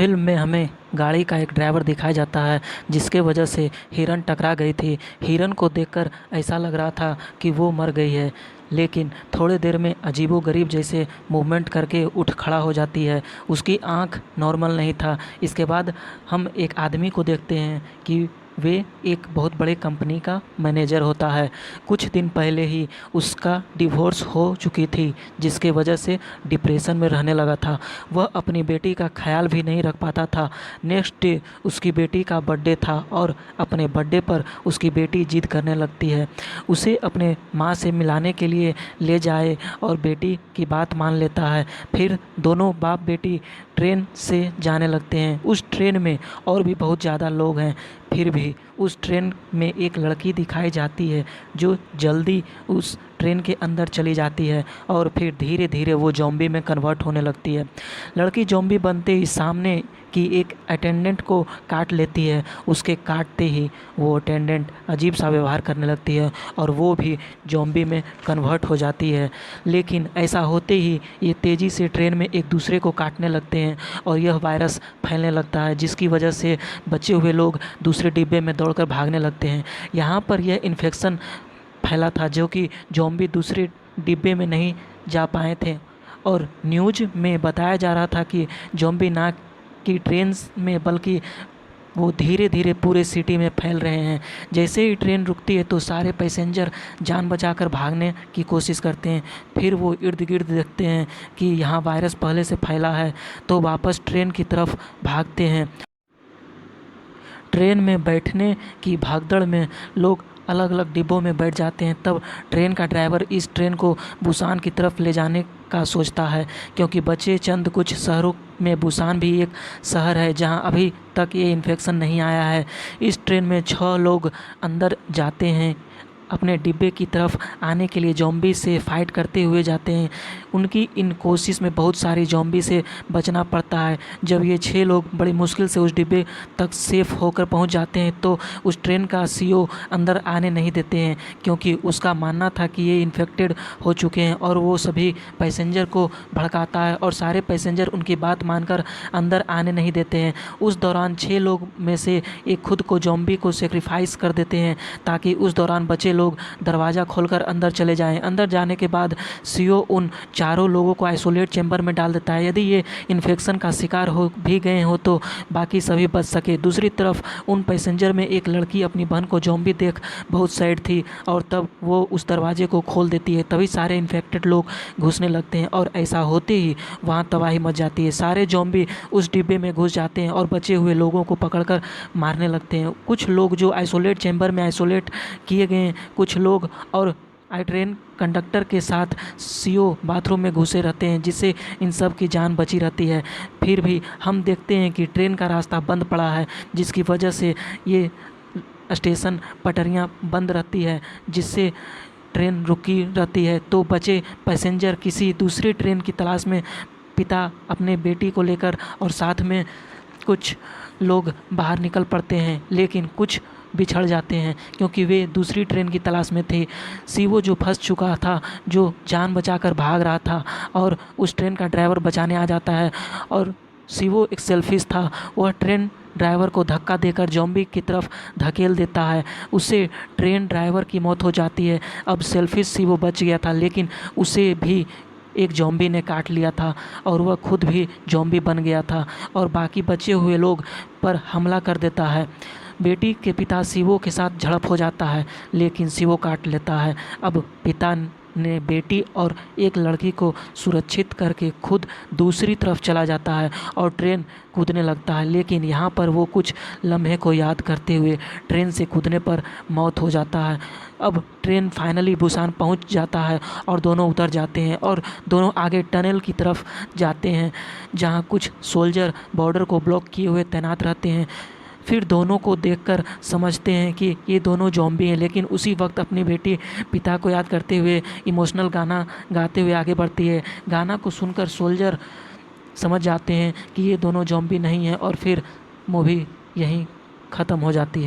Film में हमें गाड़ी का एक ड्राइवर दिखाया जाता है जिसके वजह से हिरन टकरा गई थी। हिरन को देखकर ऐसा लग रहा था कि वो मर गई है, लेकिन थोड़े देर में अजीबोगरीब जैसे मूवमेंट करके उठ खड़ा हो जाती है। उसकी आँख नॉर्मल नहीं था। इसके बाद हम एक आदमी को देखते हैं कि वे एक बहुत बड़े कंपनी का मैनेजर होता है। कुछ दिन पहले ही उसका डिवोर्स हो चुकी थी, जिसके वजह से डिप्रेशन में रहने लगा था। वह अपनी बेटी का ख्याल भी नहीं रख पाता था। नेक्स्ट डे उसकी बेटी का बर्थडे था और अपने बर्थडे पर उसकी बेटी जिद करने लगती है। उसे अपने माँ से मिलाने के लिए ले जाए और बेटी की बात मान लेता है। फिर दोनों बाप बेटी ट्रेन से जाने लगते हैं। उस ट्रेन में और भी बहुत ज़्यादा लोग हैं। फिर भी उस ट्रेन में एक लड़की दिखाई जाती है जो जल्दी उस ट्रेन के अंदर चली जाती है और फिर धीरे धीरे वो ज़ॉम्बी में कन्वर्ट होने लगती है। लड़की ज़ॉम्बी बनते ही सामने की एक अटेंडेंट को काट लेती है। उसके काटते ही वो अटेंडेंट अजीब सा व्यवहार करने लगती है और वो भी ज़ॉम्बी में कन्वर्ट हो जाती है। लेकिन ऐसा होते ही ये तेज़ी से ट्रेन में एक दूसरे को काटने लगते हैं और यह वायरस फैलने लगता है, जिसकी वजह से बचे हुए लोग दूसरे डिब्बे में दौड़कर भागने लगते हैं। यहाँ पर यह इन्फेक्शन फैला था जो कि ज़ॉम्बी दूसरे डिब्बे में नहीं जा पाए थे और न्यूज़ में बताया जा रहा था कि ज़ॉम्बी ना कि ट्रेन में बल्कि वो धीरे धीरे पूरे सिटी में फैल रहे हैं। जैसे ही ट्रेन रुकती है तो सारे पैसेंजर जान बचाकर भागने की कोशिश करते हैं। फिर वो इर्द गिर्द देखते हैं कि यहाँ वायरस पहले से फैला है, तो वापस ट्रेन की तरफ भागते हैं। ट्रेन में बैठने की भागदौड़ में लोग अलग अलग डिब्बों में बैठ जाते हैं। तब ट्रेन का ड्राइवर इस ट्रेन को बुसान की तरफ ले जाने का सोचता है, क्योंकि बचे चंद कुछ शहरों में बुसान भी एक शहर है जहां अभी तक ये इन्फेक्शन नहीं आया है। इस ट्रेन में 6 लोग अंदर जाते हैं। अपने डिब्बे की तरफ आने के लिए ज़ॉम्बी से फाइट करते हुए जाते हैं। उनकी इन कोशिश में बहुत सारी ज़ॉम्बी से बचना पड़ता है। जब ये 6 लोग बड़ी मुश्किल से उस डिब्बे तक सेफ होकर पहुंच जाते हैं तो उस ट्रेन का सीईओ अंदर आने नहीं देते हैं, क्योंकि उसका मानना था कि ये इन्फेक्टेड हो चुके हैं और वो सभी पैसेंजर को भड़काता है और सारे पैसेंजर उनकी बात मानकर अंदर आने नहीं देते हैं। उस दौरान 6 लोग में से एक खुद को ज़ॉम्बी को सेक्रीफाइस कर देते हैं ताकि उस दौरान बचे लोग दरवाज़ा खोलकर अंदर चले जाएं। अंदर जाने के बाद सीईओ उन चारों लोगों को आइसोलेट चैम्बर में डाल देता है। यदि ये इन्फेक्शन का शिकार हो भी गए हो तो बाकी सभी बच सके। दूसरी तरफ उन पैसेंजर में एक लड़की अपनी बहन को ज़ॉम्बी देख बहुत सैड थी और तब वो उस दरवाजे को खोल देती है। तभी सारे इन्फेक्टेड लोग घुसने लगते हैं और ऐसा होते ही वहाँ तबाही मच जाती है। सारे ज़ॉम्बी उस डिब्बे में घुस जाते हैं और बचे हुए लोगों को पकड़कर मारने लगते हैं। कुछ लोग जो आइसोलेट चैम्बर में आइसोलेट किए गए, कुछ लोग और ट्रेन कंडक्टर के साथ सीईओ बाथरूम में घुसे रहते हैं, जिससे इन सब की जान बची रहती है। फिर भी हम देखते हैं कि ट्रेन का रास्ता बंद पड़ा है, जिसकी वजह से ये स्टेशन पटरियां बंद रहती है, जिससे ट्रेन रुकी रहती है। तो बचे पैसेंजर किसी दूसरी ट्रेन की तलाश में पिता अपने बेटी को लेकर और साथ में कुछ लोग बाहर निकल पड़ते हैं, लेकिन कुछ बिछड़ जाते हैं क्योंकि वे दूसरी ट्रेन की तलाश में थे। सीईओ जो फंस चुका था, जो जान बचाकर भाग रहा था, और उस ट्रेन का ड्राइवर बचाने आ जाता है। और सीईओ एक सेल्फिश था, वह ट्रेन ड्राइवर को धक्का देकर ज़ॉम्बी की तरफ धकेल देता है। उससे ट्रेन ड्राइवर की मौत हो जाती है। अब सेल्फिश सीईओ बच गया था, लेकिन उसे भी एक ज़ॉम्बी ने काट लिया था और वह खुद भी ज़ॉम्बी बन गया था और बाकी बचे हुए लोग पर हमला कर देता है। बेटी के पिता सीईओ के साथ झड़प हो जाता है, लेकिन सीईओ काट लेता है। अब पिता ने बेटी और एक लड़की को सुरक्षित करके खुद दूसरी तरफ चला जाता है और ट्रेन कूदने लगता है, लेकिन यहाँ पर वो कुछ लम्हे को याद करते हुए ट्रेन से कूदने पर मौत हो जाता है। अब ट्रेन फाइनली बुसान पहुँच जाता है और दोनों उतर जाते हैं और दोनों आगे टनल की तरफ जाते हैं, जहाँ कुछ सोल्जर बॉर्डर को ब्लॉक किए हुए तैनात रहते हैं। फिर दोनों को देखकर समझते हैं कि ये दोनों ज़ॉम्बी हैं, लेकिन उसी वक्त अपनी बेटी पिता को याद करते हुए इमोशनल गाना गाते हुए आगे बढ़ती है। गाना को सुनकर सोल्जर समझ जाते हैं कि ये दोनों ज़ॉम्बी नहीं हैं और फिर मूवी यहीं ख़त्म हो जाती है।